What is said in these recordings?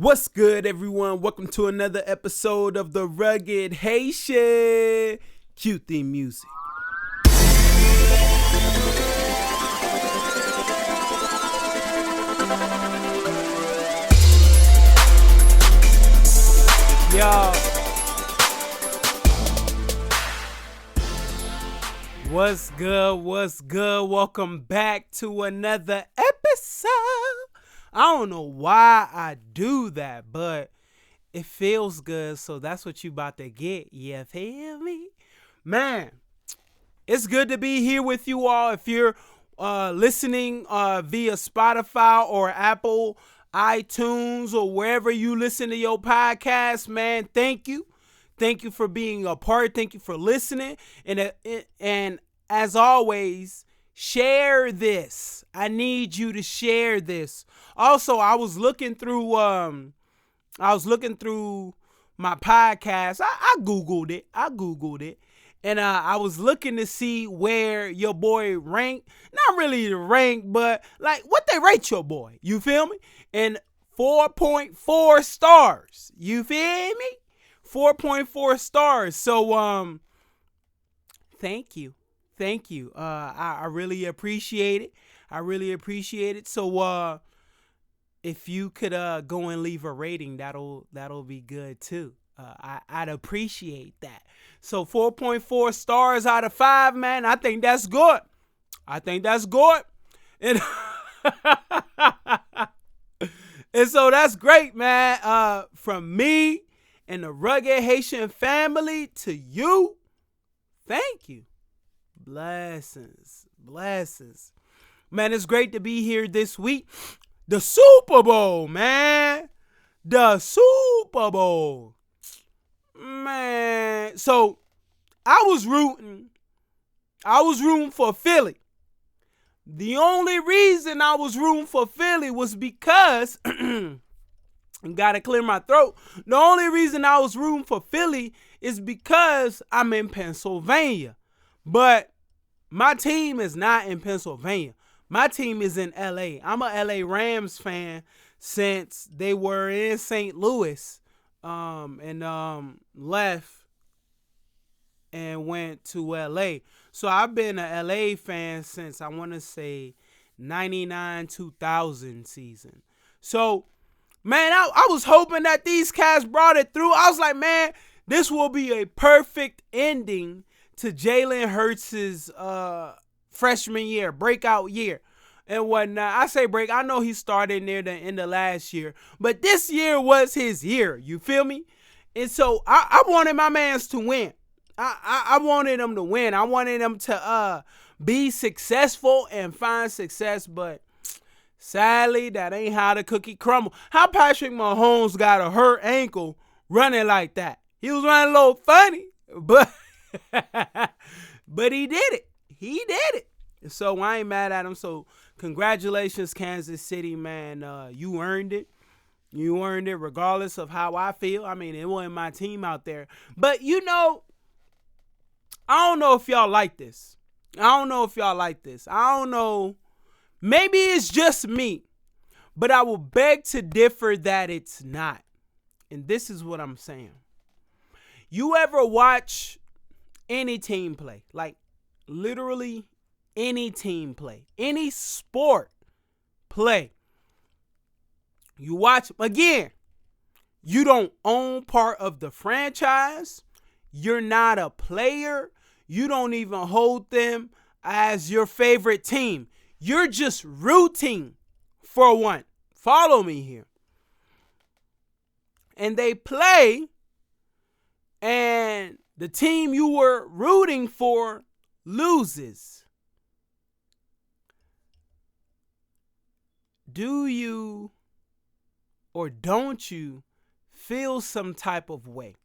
What's good, everyone? Welcome to another episode of the Rugged Haitian. Cue theme music. Yo, what's good? What's good? Welcome back to another episode. I don't know why I do that, but it feels good, so that's what you about to get. You feel me? Man, it's good to be here with you all. If you're listening via Spotify or Apple iTunes or wherever you listen to your podcast, man, thank you. Thank you for being a part. Thank you for listening. And as always, share this. I need you to share this. Also, I was looking through my podcast. I Googled it. And I was looking to see where your boy ranked. Not really the rank, but like what they rate your boy. You feel me? And 4.4 stars. You feel me? 4.4 stars. So thank you. I really appreciate it. So if you could go and leave a rating, that'll be good too. I'd appreciate that. So 4.4 stars out of 5, man. I think that's good. And and so that's great, man. From me and the Rugged Haitian family to you, thank you. Blessings. Man, it's great to be here this week. The Super Bowl, man. The Super Bowl. Man. So I was rooting for Philly. The only reason I was rooting for Philly was because gotta clear my throat. The only reason I was rooting for Philly is because I'm in Pennsylvania. But my team is not in Pennsylvania. My team is in LA. I'm a LA Rams fan since they were in St. Louis and left and went to LA. So I've been a LA fan since I want to say 99-2000 season. So, man, I was hoping that these cats brought it through. I was like, man, this will be a perfect ending to Jalen Hurts' freshman year, breakout year, and whatnot. I say break. I know he started near the end of last year, but this year was his year. You feel me? And so I wanted my mans to win. I wanted them to win. I wanted them to be successful and find success, but sadly, that ain't how the cookie crumble. How Patrick Mahomes got a hurt ankle running like that? He was running a little funny, but but he did it. So I ain't mad at him. So congratulations, Kansas City, man. You earned it. Regardless of how I feel. I mean, it wasn't my team out there. But I don't know if y'all like this. I don't know. Maybe it's just me. But I will beg to differ that it's not. And this is what I'm saying. You ever watch any team play? Like literally any team play. Any sport play. You watch, again, you don't own part of the franchise. You're not a player. You don't even hold them as your favorite team. You're just rooting for one. Follow me here. And they play, and the team you were rooting for loses. Do you or don't you feel some type of way?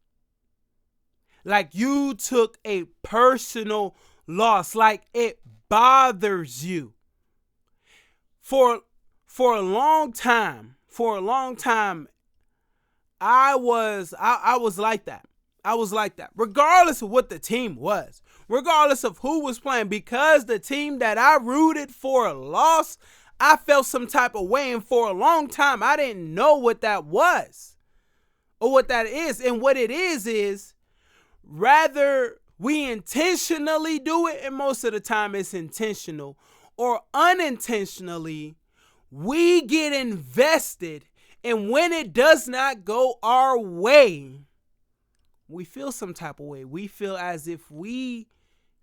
Like you took a personal loss, like it bothers you. For a long time, I was like that. Regardless of what the team was, regardless of who was playing, because the team that I rooted for lost, I felt some type of way, and for a long time I didn't know what that was or what that is. And what it is rather we intentionally do it, and most of the time it's intentional, or unintentionally, we get invested, and when it does not go our way, we feel some type of way. We feel as if we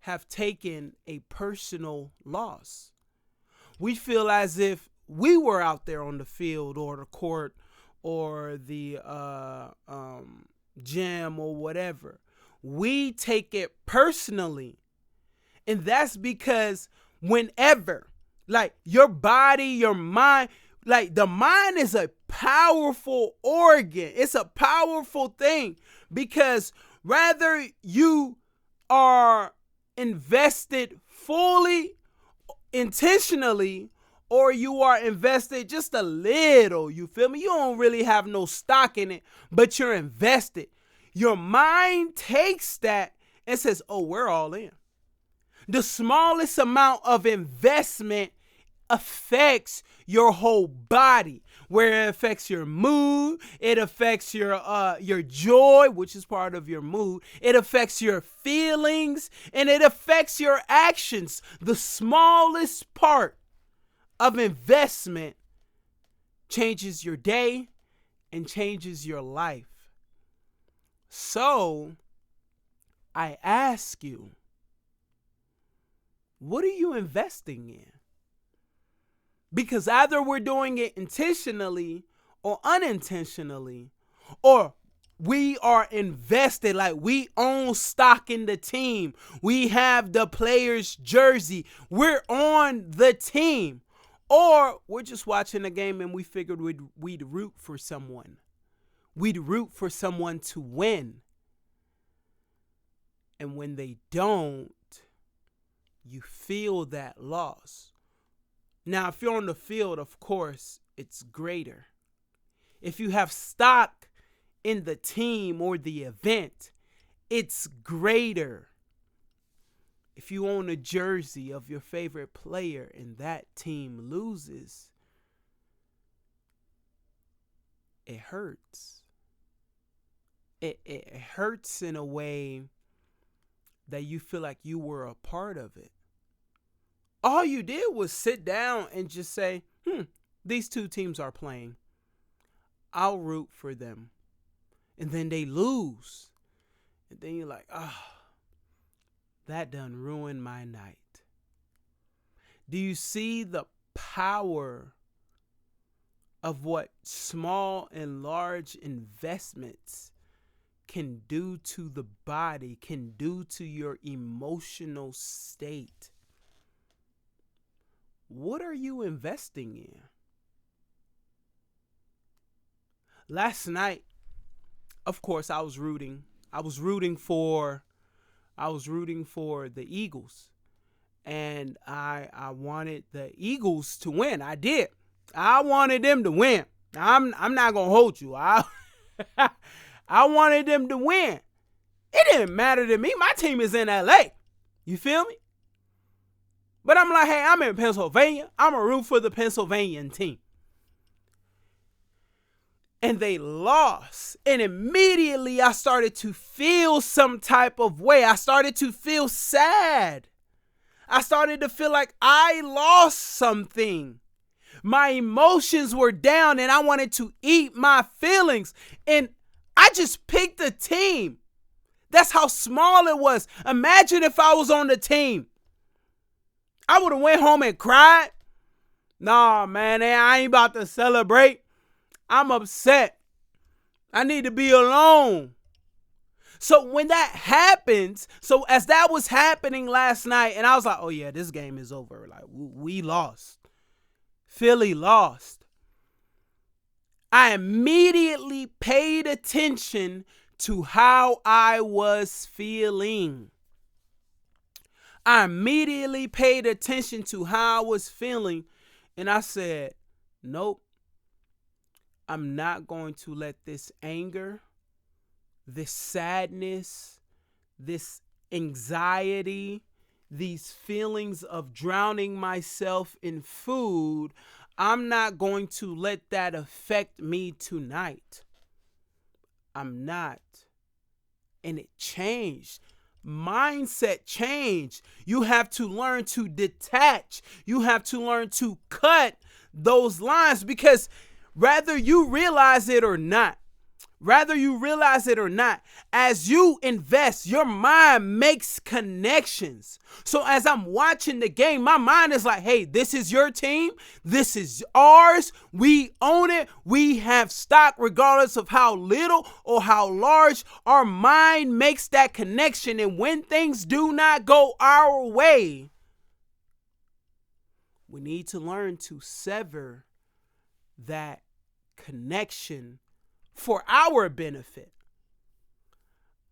have taken a personal loss. We feel as if we were out there on the field or the court or the gym or whatever. We take it personally. And that's because whenever, like, your body, your mind, like, the mind is a powerful organ. It's a powerful thing, because whether you are invested fully, intentionally, or you are invested just a little, you feel me? You don't really have no stock in it, but you're invested. Your mind takes that and says, oh, we're all in. The smallest amount of investment affects your whole body, where it affects your mood, it affects your joy, which is part of your mood, it affects your feelings, and it affects your actions. The smallest part of investment changes your day and changes your life. So I ask you, what are you investing in? Because either we're doing it intentionally or unintentionally, or we are invested, like we own stock in the team. We have the player's jersey. We're on the team. Or we're just watching the game and we figured we'd root for someone. We'd root for someone to win. And when they don't, you feel that loss. Now, if you're on the field, of course, it's greater. If you have stock in the team or the event, it's greater. If you own a jersey of your favorite player and that team loses, it hurts. It hurts in a way that you feel like you were a part of it. All you did was sit down and just say, these two teams are playing. I'll root for them. And then they lose. And then you're like, that done ruined my night. Do you see the power of what small and large investments can do to the body, can do to your emotional state? What are you investing in? Last night, of course, I was rooting for the Eagles. And I wanted the Eagles to win. I did. I wanted them to win. I'm not going to hold you. I wanted them to win. It didn't matter to me. My team is in LA. You feel me? But I'm like, hey, I'm in Pennsylvania. I'm a root for the Pennsylvania team. And they lost. And immediately I started to feel some type of way. I started to feel sad. I started to feel like I lost something. My emotions were down and I wanted to eat my feelings. And I just picked a team. That's how small it was. Imagine if I was on the team. I would have went home and cried. Nah, man, I ain't about to celebrate. I'm upset. I need to be alone. So when that happens, so as that was happening last night, and I was like, oh yeah, this game is over. Like, we lost. Philly lost. I immediately paid attention to how I was feeling. I immediately paid attention to how I was feeling, and I said, nope, I'm not going to let this anger, this sadness, this anxiety, these feelings of drowning myself in food, I'm not going to let that affect me tonight. I'm not. And it changed. Mindset change. You have to learn to detach. You have to learn to cut those lines, because whether you realize it or not, as you invest, your mind makes connections. So as I'm watching the game, my mind is like, hey, this is your team. This is ours. We own it. We have stock, regardless of how little or how large. Our mind makes that connection. And when things do not go our way, we need to learn to sever that connection for our benefit.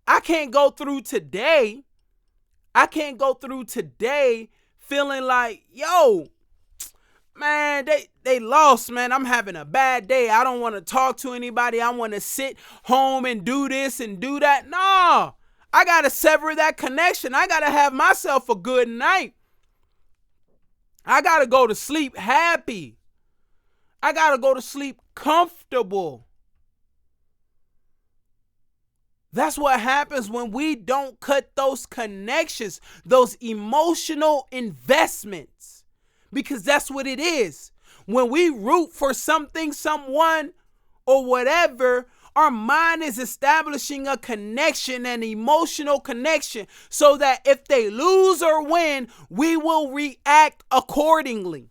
I can't go through today feeling like, yo, man, they lost, man. I'm having a bad day. I don't want to talk to anybody. I want to sit home and do this and do that. No, I got to sever that connection. I got to have myself a good night. I got to go to sleep happy. I got to go to sleep comfortable. That's what happens when we don't cut those connections, those emotional investments, because that's what it is. When we root for something, someone, or whatever, our mind is establishing a connection, an emotional connection, so that if they lose or win, we will react accordingly.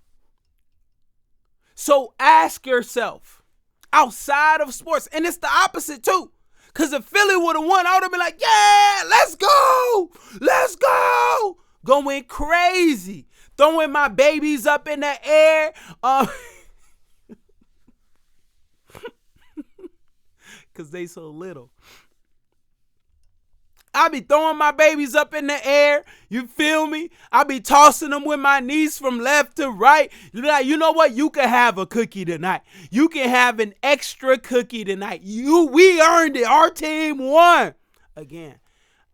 So ask yourself, outside of sports, and it's the opposite too. Because if Philly would have won, I would have been like, yeah, let's go. Let's go. Going crazy. Throwing my babies up in the air. Because they so little. I be throwing my babies up in the air. You feel me? I be tossing them with my knees from left to right. Like, you know what? You can have a cookie tonight. You can have an extra cookie tonight. We earned it. Our team won. Again,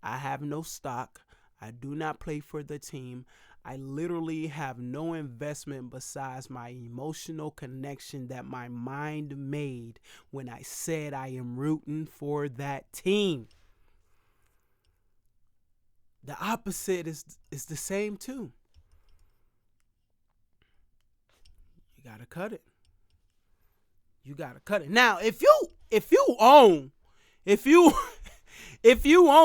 I have no stock. I do not play for the team. I literally have no investment besides my emotional connection that my mind made when I said I am rooting for that team. The opposite is the same too. You gotta cut it. Now, if you own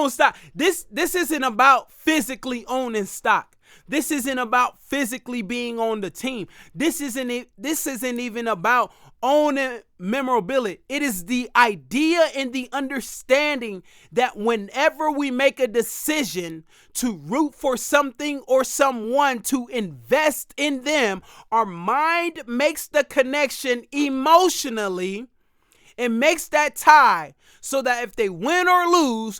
stock, this isn't about physically owning stock. This isn't about physically being on the team. This isn't even about owning memorability. It is the idea and the understanding that whenever we make a decision to root for something or someone, to invest in them, our mind makes the connection emotionally and makes that tie so that if they win or lose,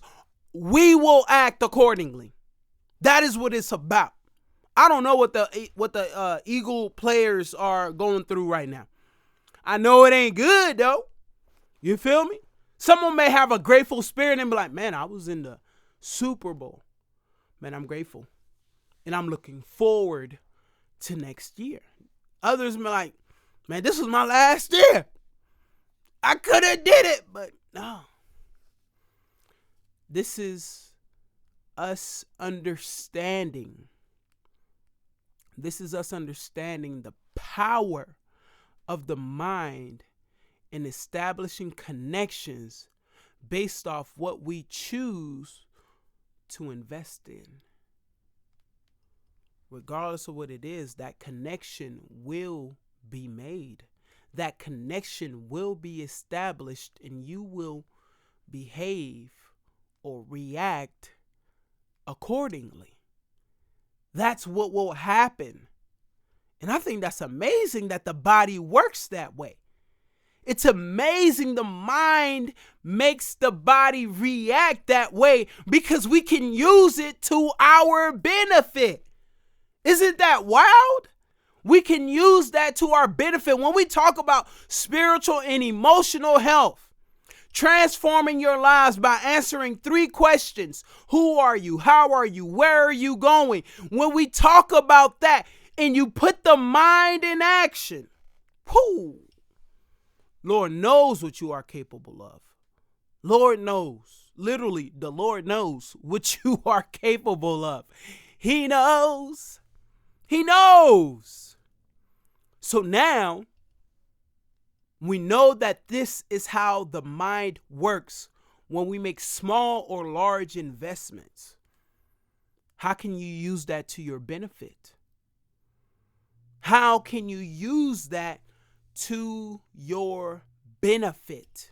we will act accordingly. That is what it's about. I don't know what the Eagle players are going through right now. I know it ain't good, though. You feel me? Someone may have a grateful spirit and be like, man, I was in the Super Bowl. Man, I'm grateful. And I'm looking forward to next year. Others be like, man, this was my last year. I could have did it, but no. This is us understanding. This is us understanding the power of the mind in establishing connections based off what we choose to invest in. Regardless of what it is, that connection will be made. That connection will be established, and you will behave or react accordingly. That's what will happen. And I think that's amazing that the body works that way. It's amazing the mind makes the body react that way because we can use it to our benefit. Isn't that wild? We can use that to our benefit. When we talk about spiritual and emotional health, transforming your lives by answering 3 questions. Who are you? How are you? Where are you going? When we talk about that and you put the mind in action, whoo, Lord knows what you are capable of. Lord knows. Literally, the Lord knows what you are capable of. He knows. He knows. So now, we know that this is how the mind works when we make small or large investments. How can you use that to your benefit? How can you use that to your benefit?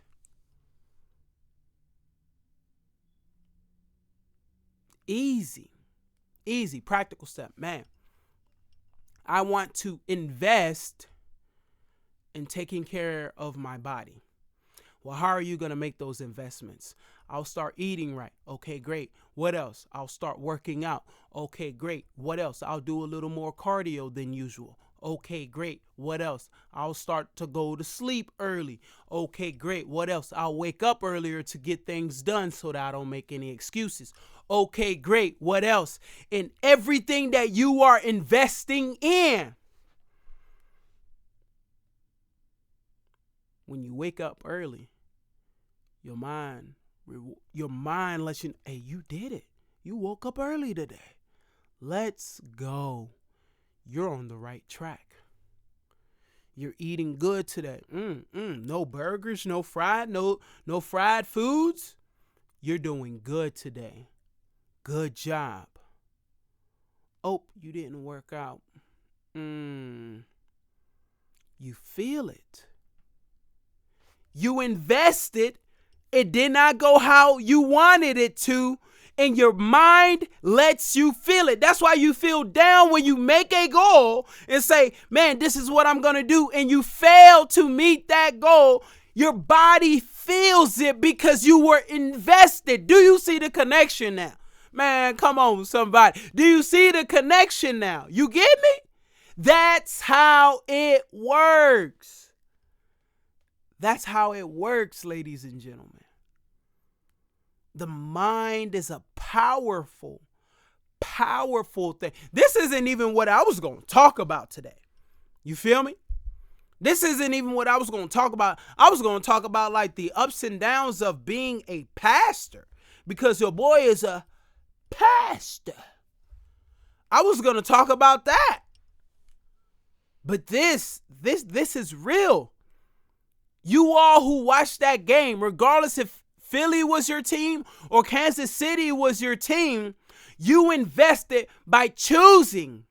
Easy, practical step. Man, I want to invest in taking care of my body. Well, how are you going to make those investments? I'll start eating right. Okay, great. What else? I'll start working out. Okay, great. What else? I'll do a little more cardio than usual. Okay, great. What else? I'll start to go to sleep early. Okay, great. What else? I'll wake up earlier to get things done so that I don't make any excuses. Okay, great. What else? In everything that you are investing in. When you wake up early, your mind lets you know, hey, you did it. You woke up early today. Let's go. You're on the right track. You're eating good today. No burgers, no fried foods. You're doing good today. Good job. Oh, you didn't work out. You feel it. You invested. It did not go how you wanted it to. And your mind lets you feel it. That's why you feel down when you make a goal and say, man, this is what I'm going to do. And you fail to meet that goal. Your body feels it because you were invested. Do you see the connection now? Man, come on, somebody. Do you see the connection now? You get me? That's how it works. That's how it works, ladies and gentlemen. The mind is a powerful thing. This isn't even what I was going to talk about today. You feel me? This isn't even what I was going to talk about. I was going to talk about like the ups and downs of being a pastor, because your boy is a pastor. I was going to talk about that. But this is real. You all who watched that game, regardless if Philly was your team or Kansas City was your team, you invested by choosing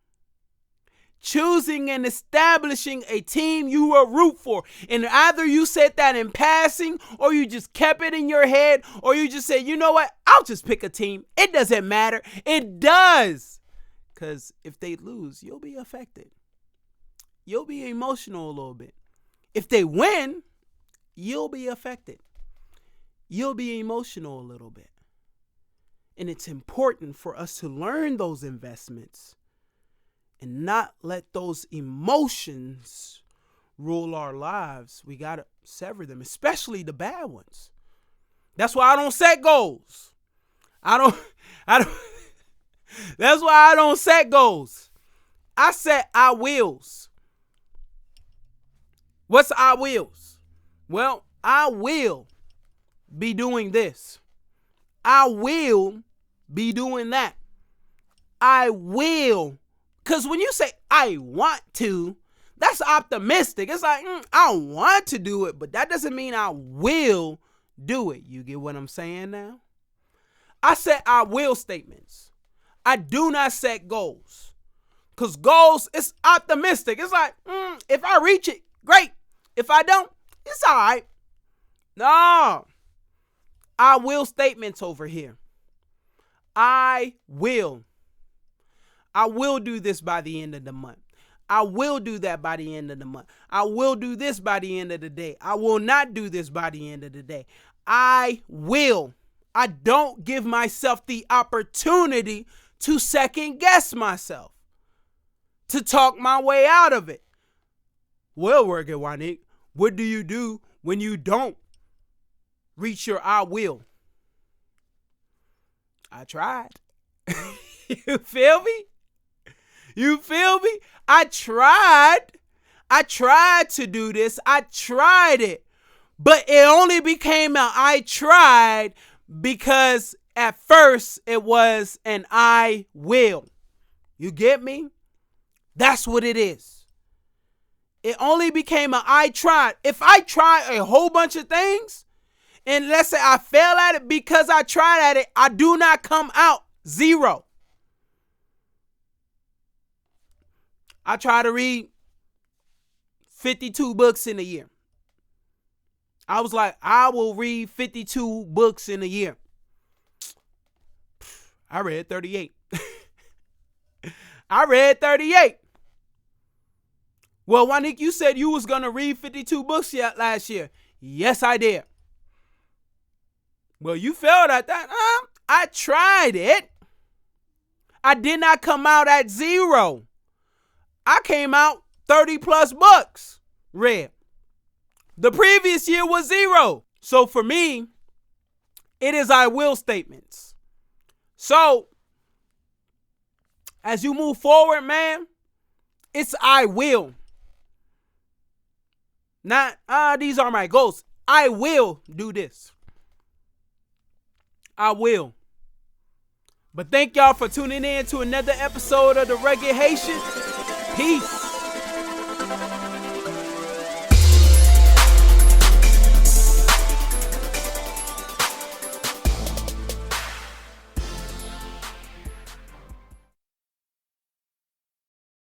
and establishing a team you will root for. And either you said that in passing, or you just kept it in your head, or you just said, you know what, I'll just pick a team. It doesn't matter. It does. Because if they lose, you'll be affected. You'll be emotional a little bit. If they win, you'll be affected. You'll be emotional a little bit. And it's important for us to learn those investments and not let those emotions rule our lives. We got to sever them, especially the bad ones. That's why I don't set goals. That's why I don't set goals. I set I wills. What's I wills? Well, I will be doing this. I will be doing that. I will. Because when you say I want to, that's optimistic. It's like, I want to do it, but that doesn't mean I will do it. You get what I'm saying now? I set I will statements. I do not set goals. Because goals, it's optimistic. It's like, if I reach it, great. If I don't, it's all right. No. I will statements over here. I will do this by the end of the month. I will do that by the end of the month. I will do this by the end of the day. I will not do this by the end of the day. I will. I don't give myself the opportunity to second guess myself, to talk my way out of it. Well, work it, Wanik. What do you do when you don't reach your I will. I tried. You feel me? You feel me? I tried to do this. I tried it. But it only became an I tried because at first it was an I will. You get me? That's what it is. It only became an I tried. If I try a whole bunch of things, and let's say I fail at it because I tried at it, I do not come out zero. I try to read 52 books in a year. I was like, I will read 52 books in a year. I read 38. I read 38. Well, Wanik, you said you was going to read 52 books last year. Yes, I did. Well, you failed at that. I tried it. I did not come out at zero. I came out 30 plus books read. The previous year was zero. So for me, it is I will statements. So as you move forward, man, it's I will. Not, these are my goals. I will do this. I will. But thank y'all for tuning in to another episode of The Rugged Haitian. Peace.